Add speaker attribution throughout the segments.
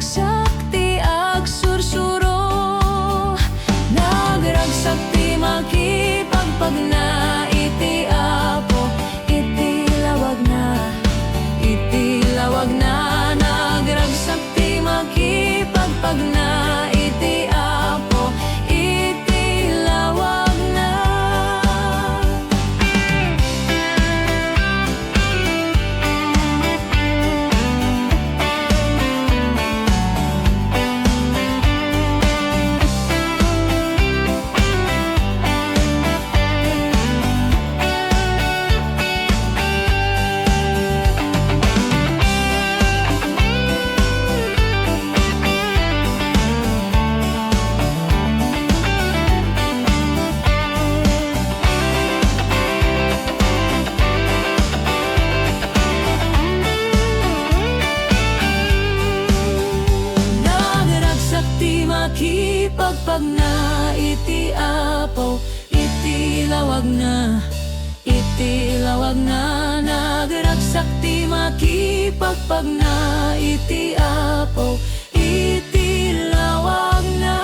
Speaker 1: nagragsak ti ag sursuro. Nagragsak ti makipagpagna iti Apo, iti lawag na, iti lawag na. Nagragsak ti makipagpagna iti Apo, iti lawag na. Makipagpagna iti Apo, iti lawag na, iti lawag na. Nagragsak ti makipagpagna iti Apo, iti lawag na.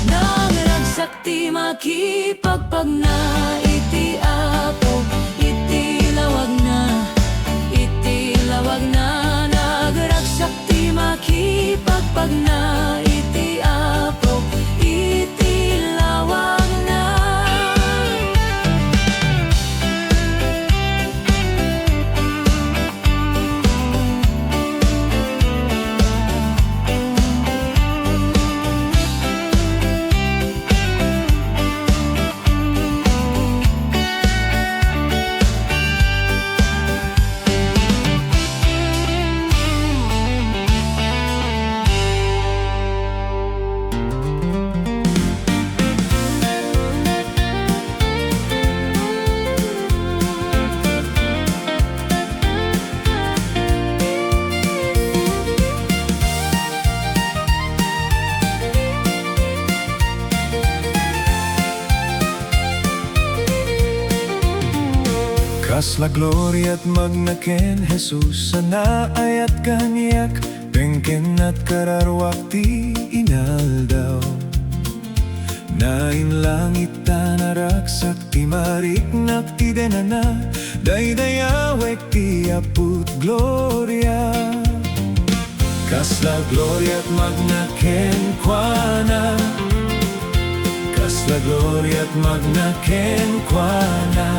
Speaker 1: Nagragsak ti makipagpagna iti Apo, iti lawag na, iti lawag na. Nagragsak ti makipagpagna iti Apo, iti lawag na.
Speaker 2: Kas la gloria at magnaken Jesus anaay at kanyak pengken at kararwak ti inaldaw. Nain langit tanaragsak ti mariknak ti denana daydayawek ti aput gloria. Kas la gloria at magnaken kuana, kas la gloria at magnaken kuana.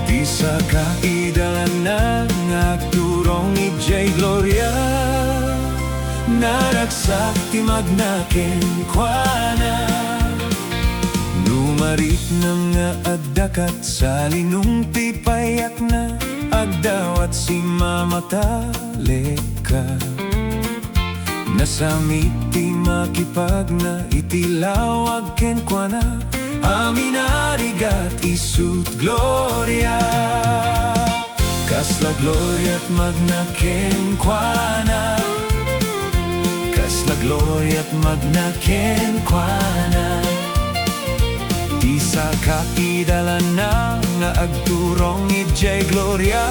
Speaker 2: Di sa kaidalan na ngagturong ijay gloria, naragsak ti magnaken kuana. Numarit na nga addakat sa linong ti payak na agdawat si mamataleka. Nasamit ti makipagna iti lawag ken kuana, amin arigat isut gloria. Kas la gloria at magnaken kuana, kas la gloria at magnaken kuana. Di sa kaidalan na nga agturong ijay gloria,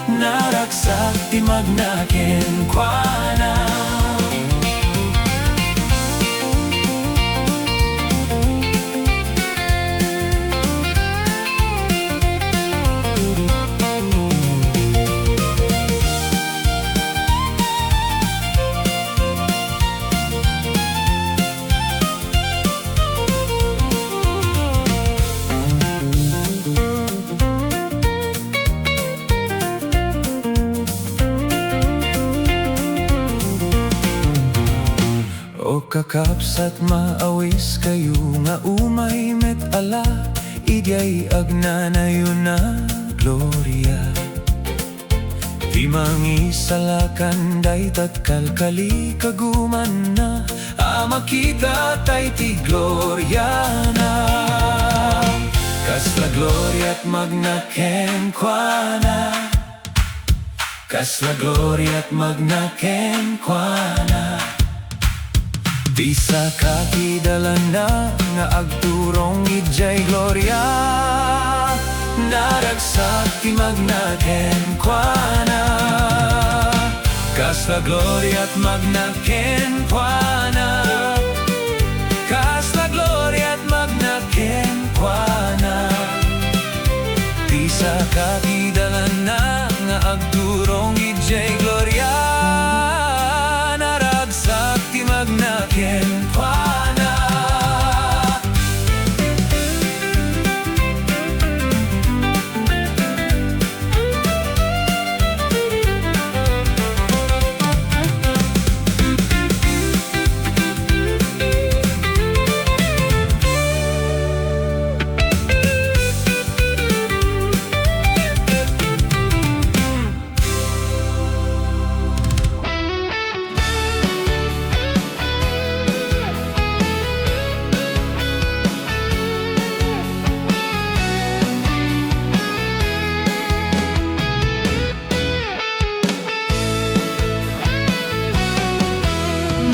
Speaker 2: naragsak ti magnaken kuana. O kakapsat maawis kayo nga umay met ala, idyay agnanayon na gloria. Di mangisalakan day tatkalkali kaguman na, makita tay ti gloria na. Kas la gloria at magnaken kuana, kas la gloria at magnaken kuana. Di sa kakidalan na nga agturong ijay gloria, naragsak ti magnaken kuana. la gloria at magna ken Juana, kas la gloria at magna ken Juana. Di sa kagidalan na nga agturong ijay gloria, naragsak ti magna ken Juana.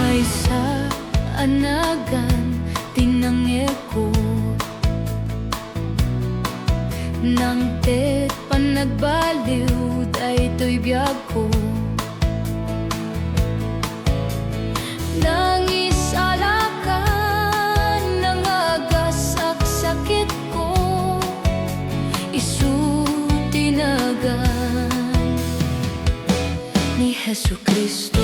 Speaker 1: May sa anagan tinangil ko nang tet panagbaliw daytoy biyag ko. Nangis alakan nang agasak sakit ko, isu tinagan ni Jesucristo.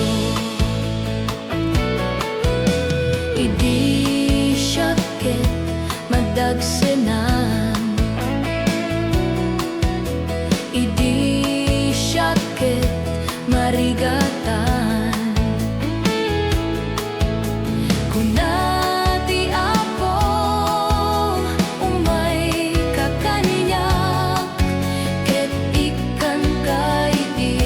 Speaker 1: Idi syakit madagsenan, idi syakit marigatan. Kunati ako umay kakaniyak, ket ikan kaidi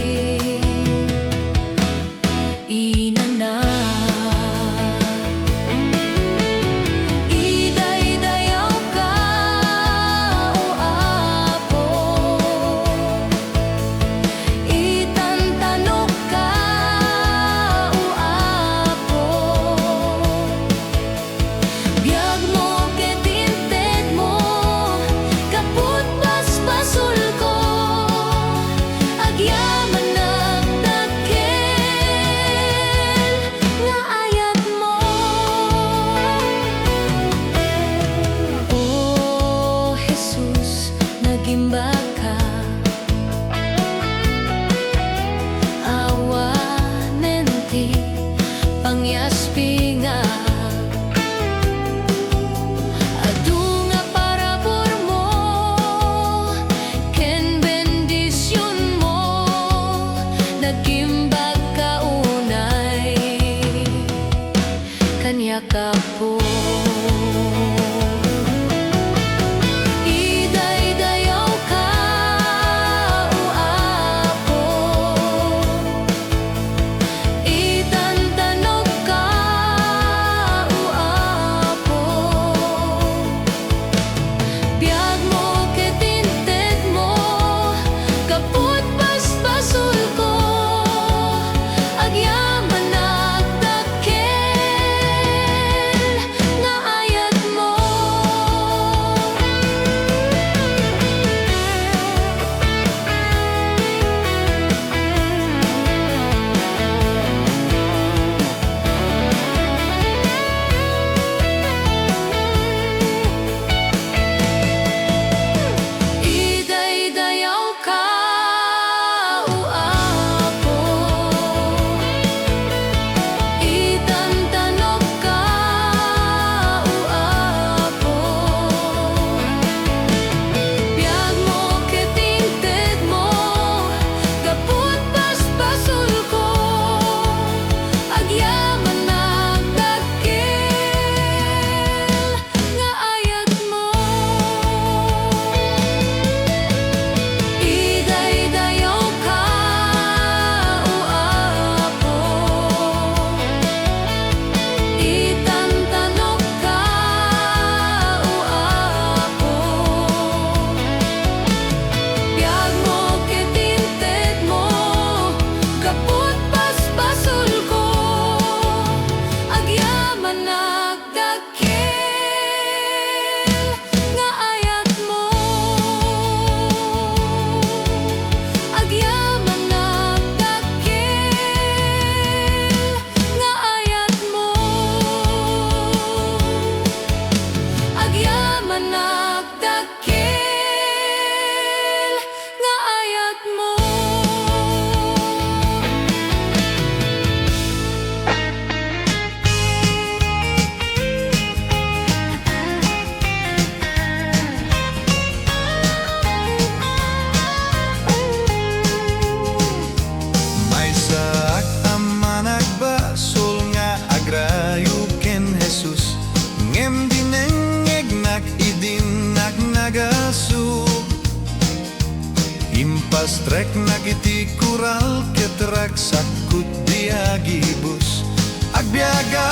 Speaker 2: nagiti kural ket ragsakut diagibus. Agbiaga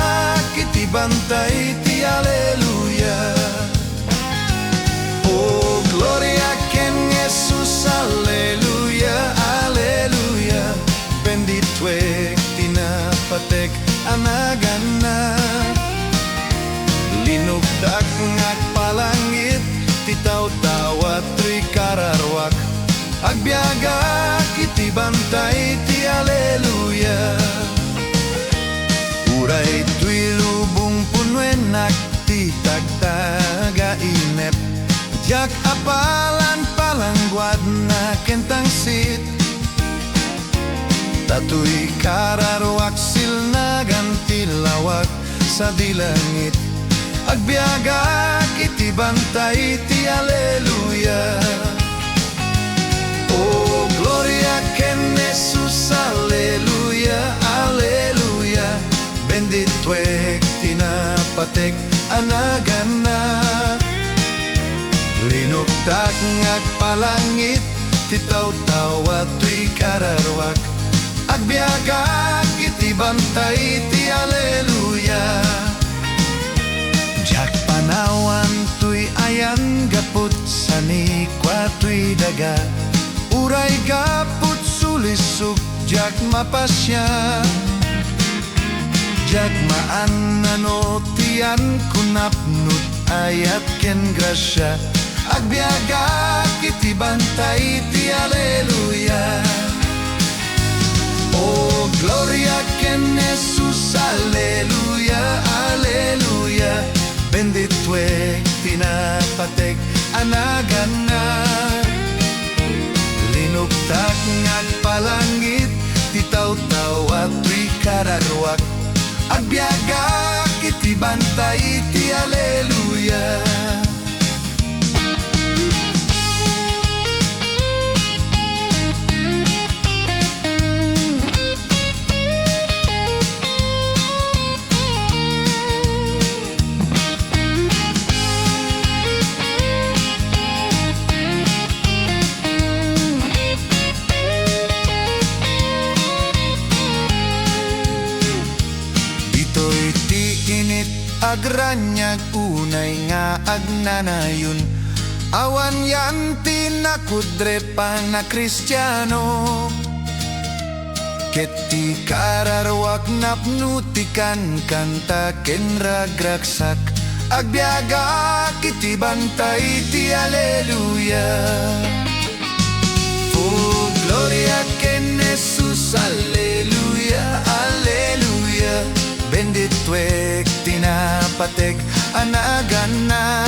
Speaker 2: kiti bantay ti aleluya. Oh gloria ken Jesus, aleluya, aleluya. Benditwek tinapatek anagana. Linugdak ngagpalangit titaw-tawa tri kararwak. Agbiaga kiti bantay ti aleluya. Uray tuy lubong punwenak ti tagtaga inep. Jak apalan palangguad na kentangsit. Tatuy kararwak silnagan tilawak sa dilangit. Agbiaga kiti bantay ti aleluya. Oh gloria ken Jesus, aleluya, aleluya. Benditwek tinapatek anagana. Linuktak ngagpalangit titaw-tawa tuy kararwak. Agbiaga kiti bantay ti aleluya. Jak panawan tuy ayan gaput sanikwa tuy daga. Uray gaput sulisuk jak mapasya. Jak maanano tiyan kunapnut ayat ken grasya. Agbiaga kiti bantay ti aleluya. Oh gloria ken Jesus, aleluya, aleluya. Benditwek tinapatek anagana. Linugtak ngagpalangit titaw-tawa tuy kararwak. Agbiaga kiti bantay ti aleluya. Agranyag unay nga agnanayon. Awan yan tinakudre pa na Kristiyano. Keti kararwak napnutikan kanta ken ragragsak. Agbiaga kiti bantay ti aleluya. Oh gloria ken Jesus, aleluya, aleluya. Benditwek tinapatek anagana.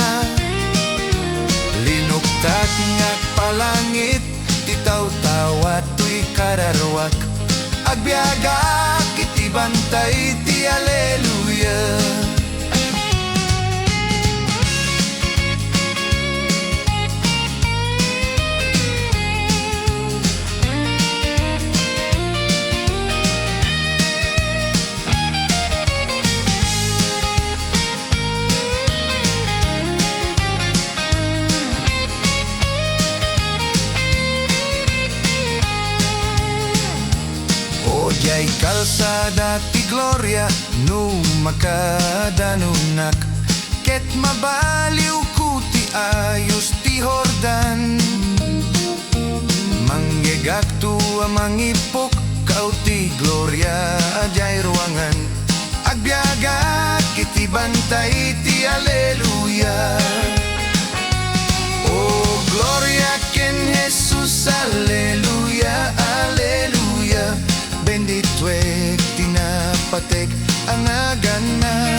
Speaker 2: Linuktak ngagpalangit titaw-tawa tuy kararwak. Agbiaga kiti bantay ti aleluya. Jay kalsada ti gloria no makadanunak. Ket mabaliw ku ti ayos ti Jordan. Manggegak tua mangipok kau ti gloria jay ruangan. Agbiaga kiti bantay ti aleluya. Oh gloria ken Jesus, aleluya, aleluya. Benditwek tinapatek anagana.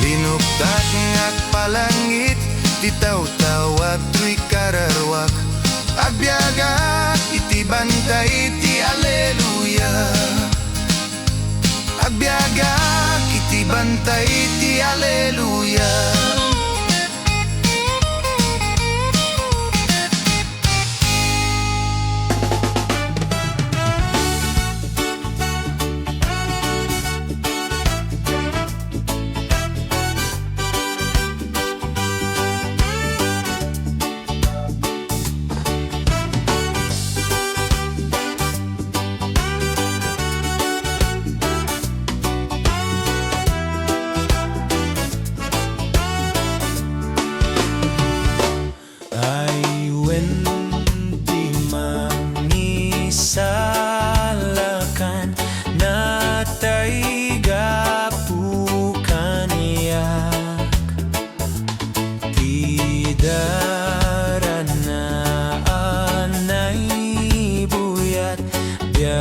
Speaker 2: Linuktak ngagpalangit titaw-tawa tuy kararwak. Agbiaga iti bantay ti aleluya. Agbiaga kiti bantay ti aleluya.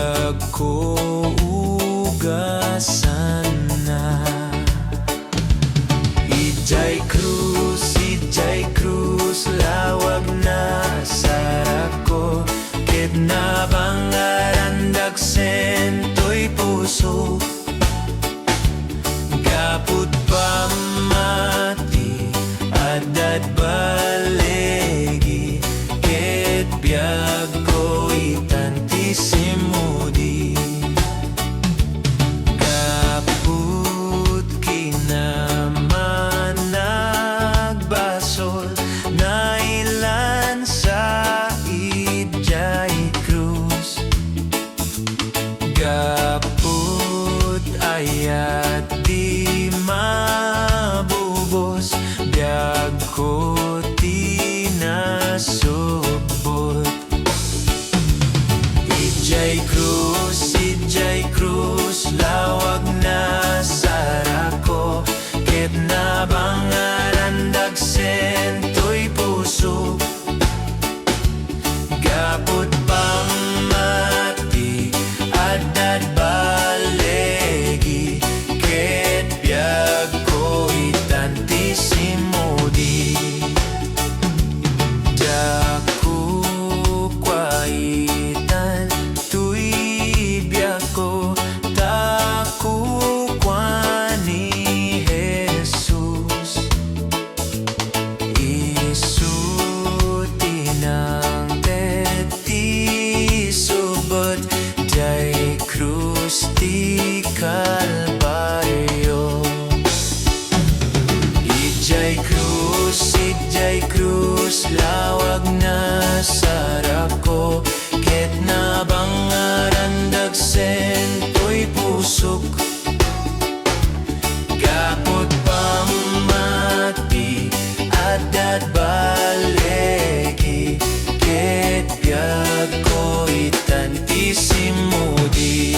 Speaker 2: Biag ko ugasan na. Ijay Cruz, lawag na sarako. Ket na bangaran dagsentoy puso. Gapud pamati, adad balegi. Ket biag ko itantisimudi. Gapud kinaman nagbasol, nailan sa Ijay Cruz. Gapud ayat di mabubos, biag ko tinasubot. Ijay Cruz, lawag na sarako. Ket na bangaran dagsentoy puso. Gapud pamati, adad balegi. Ket biag ko itantisimudi. Daku kwaitan tuy biag ko, taku kwani Jesus. Isu tinang teti subot, Jay Cruz ti Kalbaryo. Ijay Cruz, lawag na sarako. Ket na bangaran dagsentoy pusok. Gapud pamati, adad balegi. Ket biag ko itantisimudi.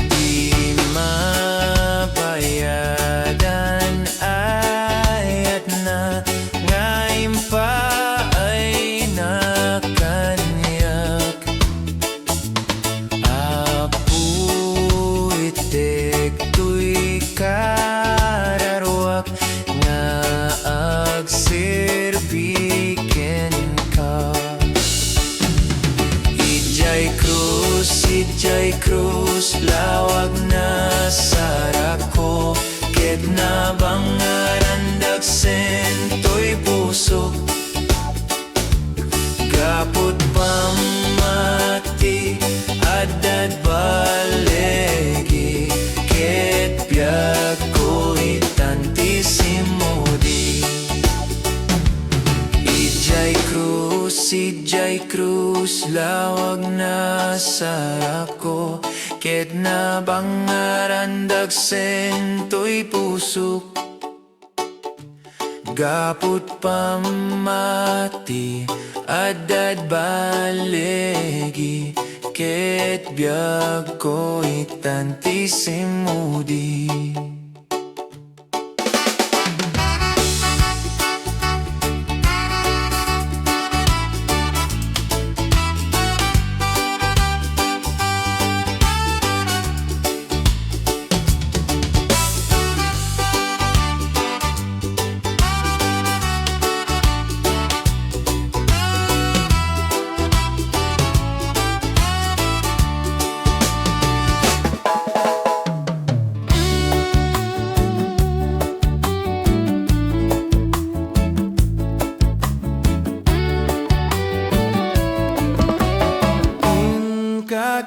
Speaker 2: Di mabayadan ayat na, ngayon pa ay nakanyak. Apu itek tuy kararwak, nga agserbiken ka. Ijay Cruz, lawag na sarako. Ket na bangaran dagsentoy pusok. Gapud pamati, adad balegi. Ket biag ko itantisimudi. Ijay Cruz, lawag na sarako. Ket na bangaran dagsentoy pusok. Gapud pamati, adad balegi. Ket biag ko itantisimudi.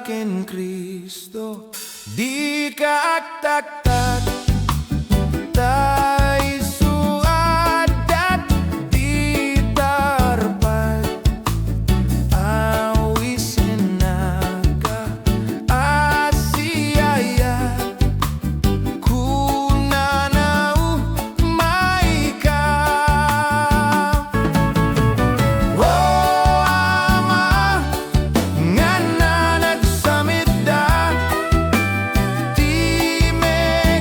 Speaker 2: Ken Kristo, di kaaktak-tak, tay suadat di tarpat. Awisin naga asiyaya, kunanau maika. Di me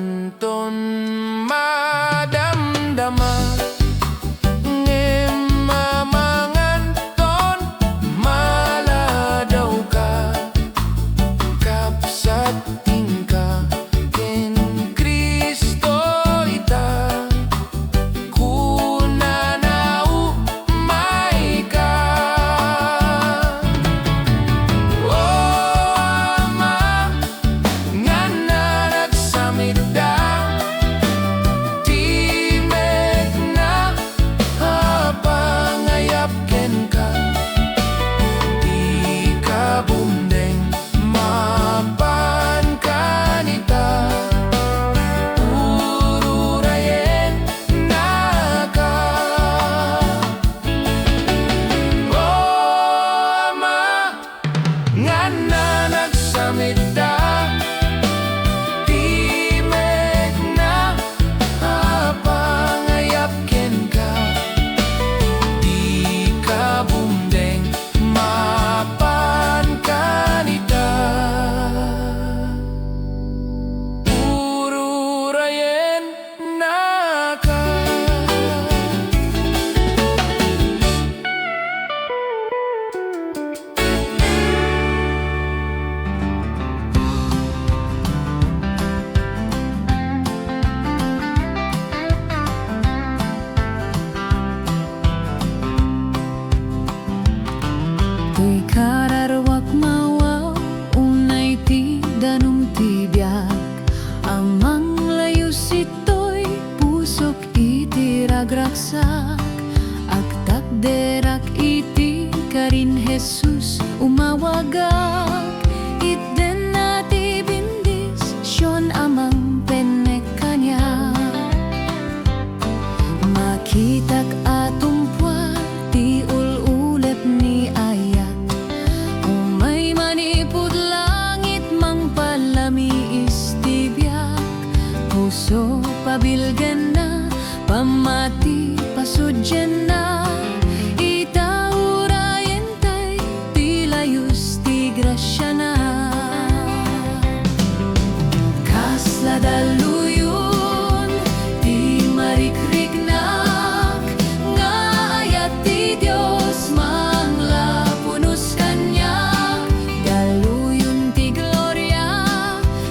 Speaker 3: anton madamdama ngem mamanganton maladaw ka kapsat tingka ken Kristo ita kunanau may ka o ama nga nagsamita timek na pangayap ken ka di ka bundeng mapan kanita ururayen na ka o ama nga nagsamita timek na pangayap ken ka di ka bundeng mapan kanita ururayen na ka.
Speaker 1: Tuy kararwak mawaw, unay ti danum ti biag. Amang layus ito'y pusok iti ragraksak. Agtak derak iti karin Jesus umawagak. Itten nati bindis, syon amang penek kanya. Makitak atumpuan ti ululep ni ayat. Umay manipud langit mang palami istibyak. Puso pabilgan na, pamati pasudyan na. Itaurayen tay, tilayus ti grasya na. Kasla daluyon, ti marikriknak, nga ayat ti Diyos manglapunos kanyak. Daluyon ti gloria,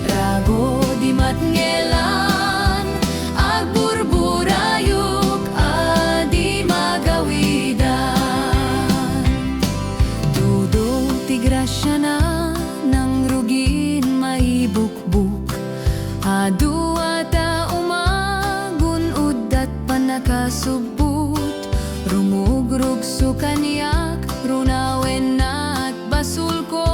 Speaker 1: rago di matngelan, agburburayok adi magawidan. Tudo ti grasya na, nang rugin maibukbuk. Adu ata umagun uddat panakasubut. Rumugrug sukaniak, runawen na at basul ko.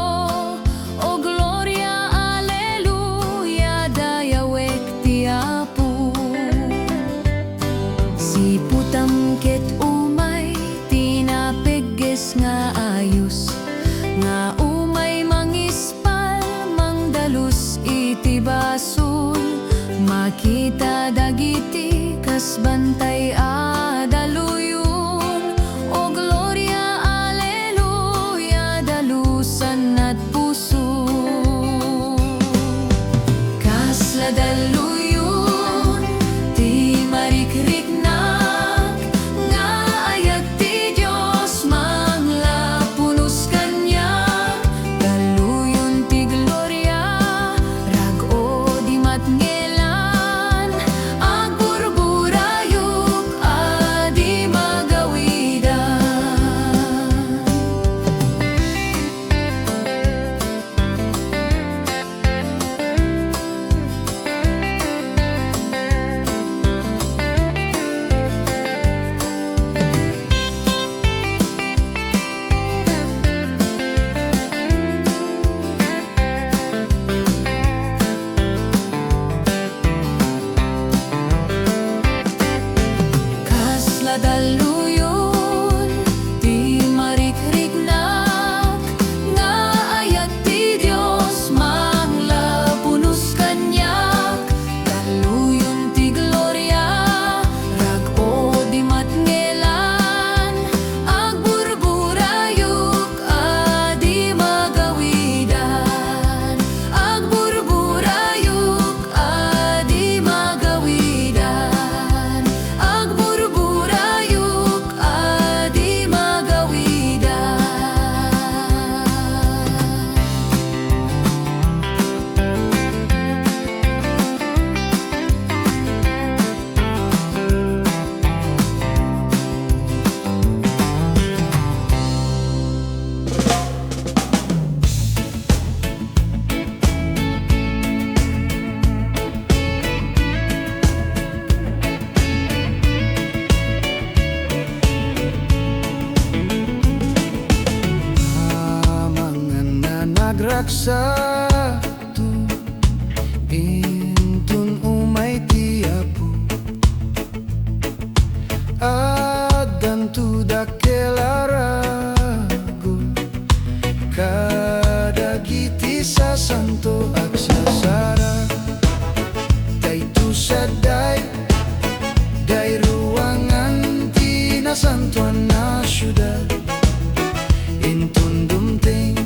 Speaker 1: O gloria, aleluya, dayawek ti Apo. Si putam ket umay, tinapegges nga ayos. Nga umay mangispal, mangdalus iti basul. Makita dagiti kas bantay daluyon. O gloria, aleluya, dalusan at puso. Kasla daluyon, ti marikriknak, nga ayat ti Diyos manglapunos kanyak. Daluyon ti gloria, rago di matngelan, agburburayok
Speaker 4: naksatu intun umay tiapu adan tu dakelarago kadagiti sa santo aksasara daytu saday day ruangan ti nasantuan na syudad intun dumting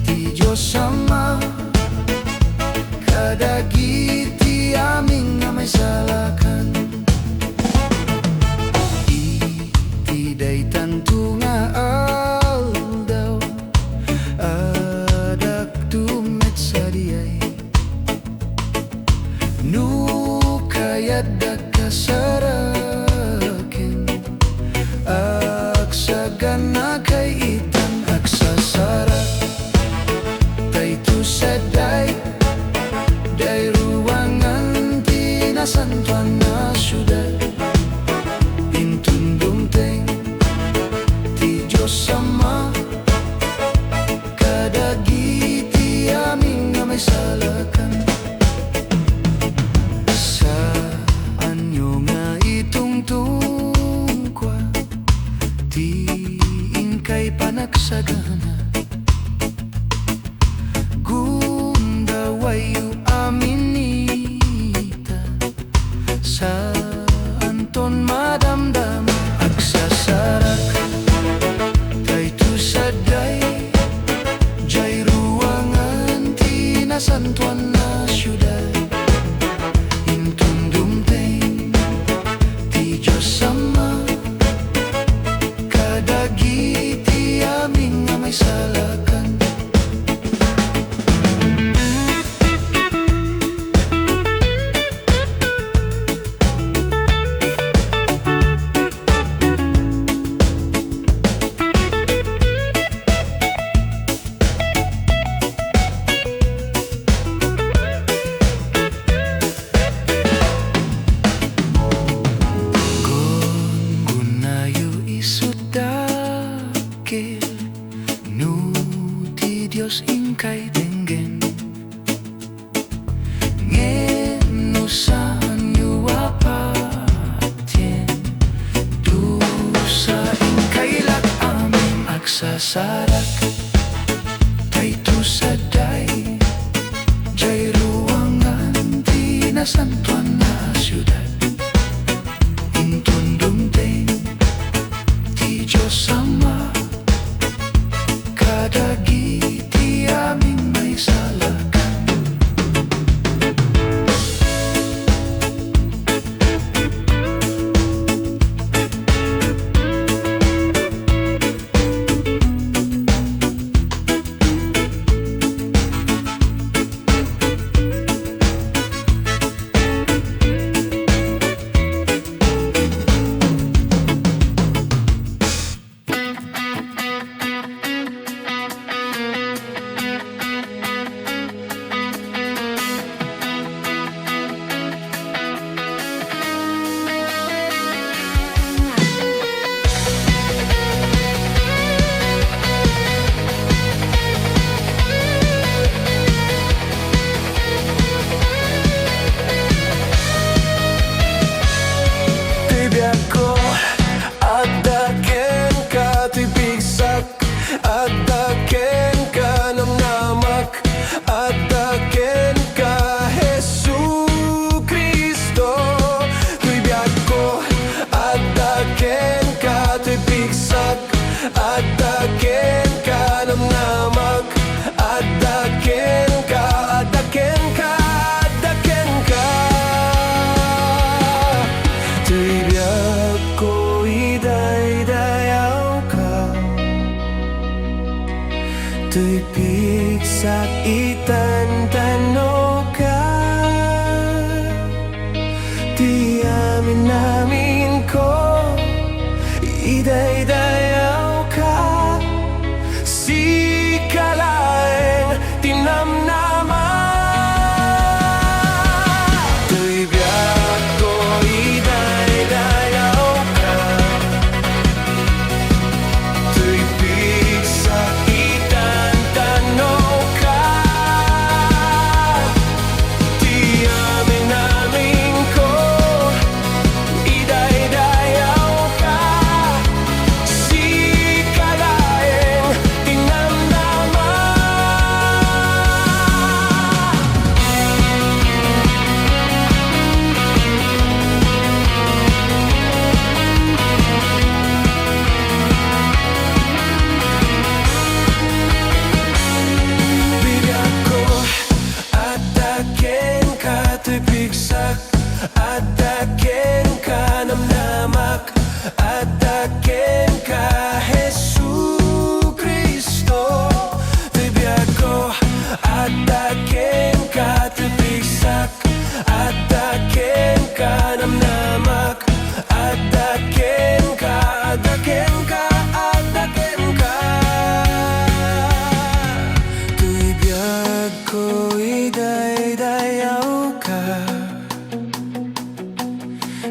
Speaker 4: ti Diyos Ama kadagiti aming nga may salakan iti day tantu nga aldaw adak tumet sa diyay nu kayadak kasarakin aksagan na kay itan aksasara daytu saday day ruangan ti nasantuan na syudad intun dumteng ti Diyos Ama kadagiti aming nga may salakan saan nyo nga itungtungkwa ti ingkay panagsagana gundawayu aminita sa anton madamdama aksasarak daytu saday jay ruangan ti nasantuan na syudad intun dumteng ti Diyos Ama kadagiti aming nga may salakan gunayu isudakil nu ti Diyos ingkay denggen ngeno saan yu apatyen dusa ingkay lat aming aksasarak daytu saday jay ruangan ti nasantuan na syudad intun dumteng ti Diyos Ama kadagiti aming may salakan Adaken ka namnamak adaken ka Jesu Kristo tuy biag ko adaken ka tuy pigsak adaken ka namnamak adaken ka adaken ka adaken ka tuy biag ko idaydayaw ka tuy pigsak itantano ka ti amin namin ko idaydayaw ka si kalaeng tinamnama tuy biag ko idaydayaw ka tuy pigsak itantano
Speaker 3: Adaken ka namnamak, adaken ka Jesu Kristo. Tibiyag ko, adaken ka tibisak, adaken ka namnamak, adaken ka, adaken ka, adaken ka. Tibiyag ko, idaydayaw ka,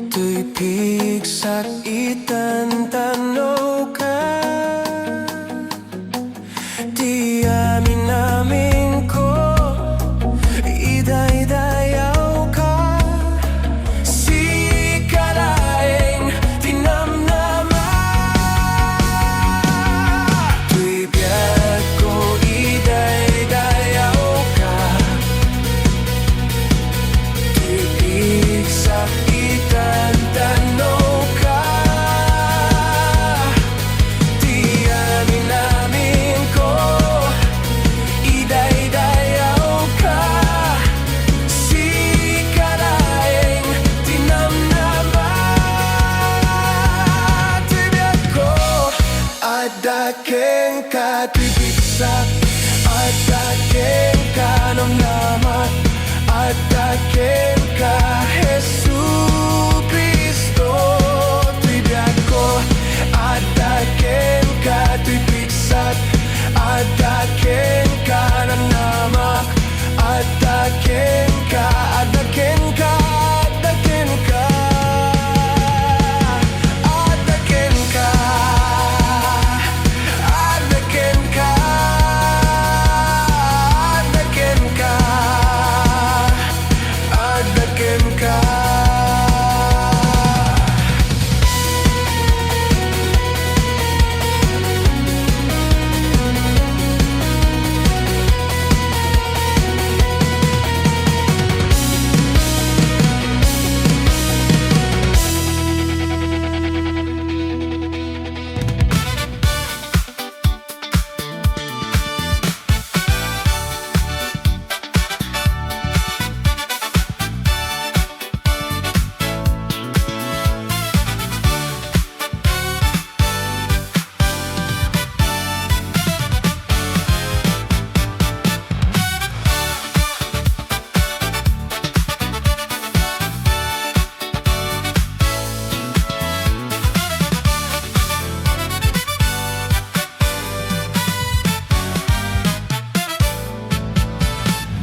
Speaker 3: tuy pigsak itantanaw ka. Di amin namin ko, idaydayaw ka. Si kalaeng tinamnama, tuy biyag ko, idaydayaw ka. Tuy pigsak itantanaw ka. Di amin namin ko, idaydayaw ka. Si kalaeng tinamnama, tibiyag ko, adaken ka tibigsak, adaken ka namnamak, adaken ka Jesu Kristo. Tibiyag ko, adaken ka tibigsak, adaken ka namnamak, adaken ka, adaken ka, adaken ka, adaken ka, adaken ka, adaken ka, adaken ka.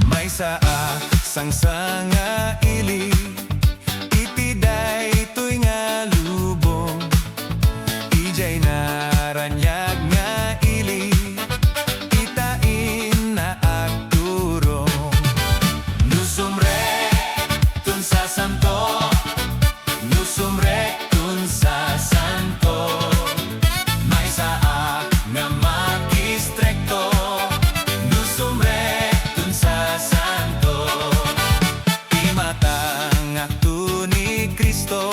Speaker 2: May saa sang sanga ili, itiday to'y nga lubong, ijay naranyag nga ili, itain na agturong. Nusumrek tun sa santo, nusumrek tun sa santo. May saa nga magistrekto, nusumrek tun sa santo. Imatang akto ni Kristo,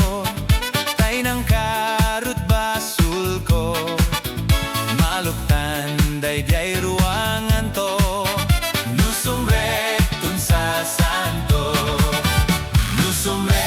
Speaker 2: tay ng karut basul ko. Maluktan dayday ruangan to, nusumrek tun sa santo. Nusumrek